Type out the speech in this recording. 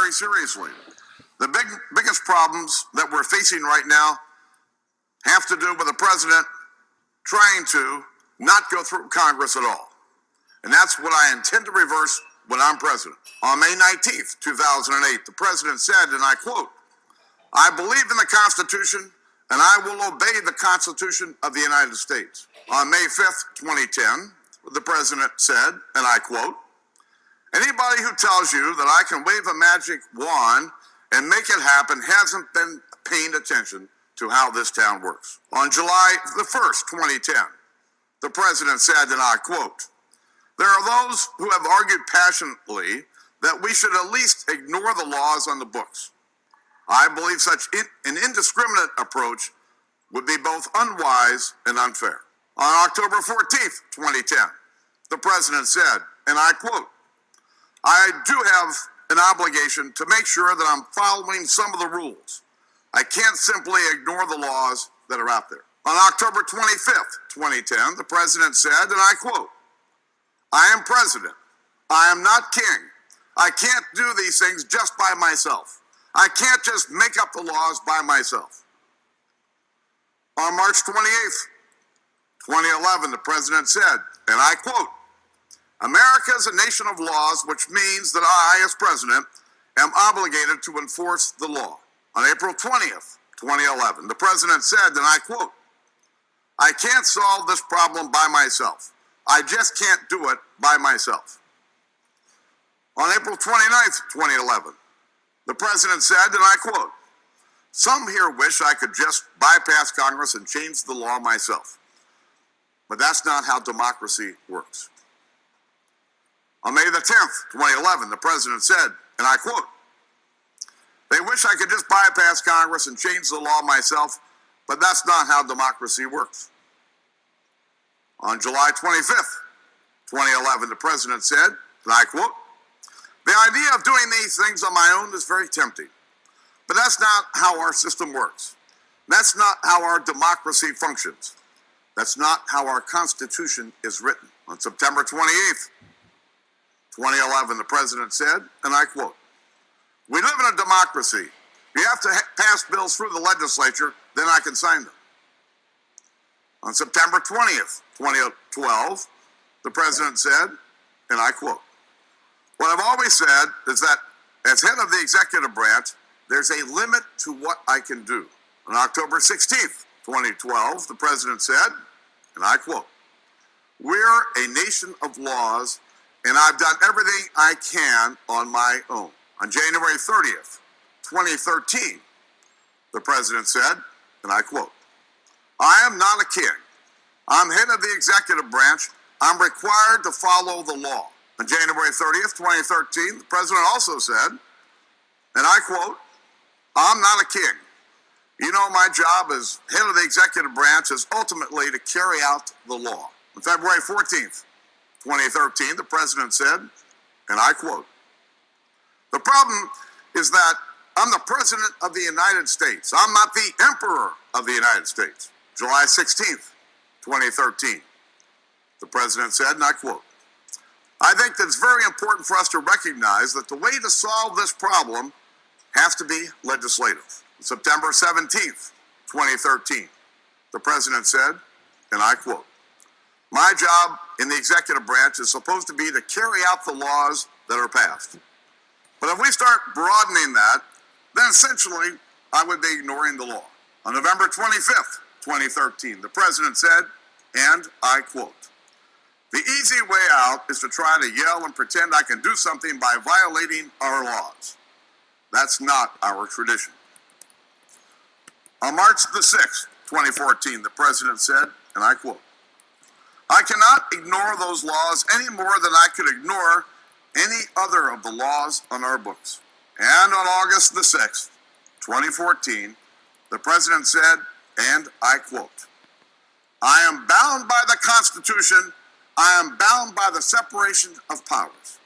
very seriously. The biggest problems that we're facing right now have to do with the president trying to not go through Congress at all. And that's what I intend to reverse when I'm president. On May 19th, 2008, the president said, and I quote, "I believe in the Constitution and I will obey the Constitution of the United States." On May 5th, 2010, the president said, and I quote, "Anybody who tells you that I can wave a magic wand and make it happen hasn't been paying attention to how this town works." On July the 1st, 2010, the president said, and I quote, "There are those who have argued passionately that we should at least ignore the laws on the books. I believe such an indiscriminate approach would be both unwise and unfair." On October 14th, 2010, the president said, and I quote, "I do have an obligation to make sure that I'm following some of the rules. I can't simply ignore the laws that are out there." On October 25th, 2010, the president said, and I quote, "I am president. I am not king. I can't do these things just by myself. I can't just make up the laws by myself." On March 28th, 2011, the president said, and I quote, "America is a nation of laws, which means that I, as president, am obligated to enforce the law." On April 20th, 2011, the president said, and I quote, "I can't solve this problem by myself. I just can't do it by myself." On April 29th, 2011, the president said, and I quote, "Some here wish I could just bypass Congress and change the law myself. But that's not how democracy works." On May the 10th, 2011, the president said, and I quote, "They wish I could just bypass Congress and change the law myself, but that's not how democracy works." On July 25th, 2011, the president said, and I quote, "The idea of doing these things on my own is very tempting, but that's not how our system works. That's not how our democracy functions. That's not how our Constitution is written." On September 28th, 2011, the president said, and I quote, "We live in a democracy. You have to pass bills through the legislature, then I can sign them." On September 20th, 2012, the president said, and I quote, "What I've always said is that as head of the executive branch, there's a limit to what I can do." On October 16th, 2012, the president said, and I quote, "We're a nation of laws, and I've done everything I can on my own." On January 30th, 2013, the president said, and I quote, "I am not a king. I'm head of the executive branch. I'm required to follow the law." On January 30th, 2013, the president also said, and I quote, "I'm not a king. You know, my job as head of the executive branch is ultimately to carry out the law." On February 14th, 2013, the president said, and I quote, "The problem is that I'm the president of the United States. I'm not the emperor of the United States." July 16th, 2013, the president said, and I quote, "I think that it's very important for us to recognize that the way to solve this problem has to be legislative." September 17th, 2013, the president said, and I quote, "My job in the executive branch is supposed to be to carry out the laws that are passed. But if we start broadening that, then essentially I would be ignoring the law." On November 25th, 2013, the president said, and I quote, "The easy way out is to try to yell and pretend I can do something by violating our laws. That's not our tradition." On March the 6th, 2014, the president said, and I quote, "I cannot ignore those laws any more than I could ignore any other of the laws on our books." And on August the 6th, 2014, the president said, and I quote, "I am bound by the Constitution. I am bound by the separation of powers.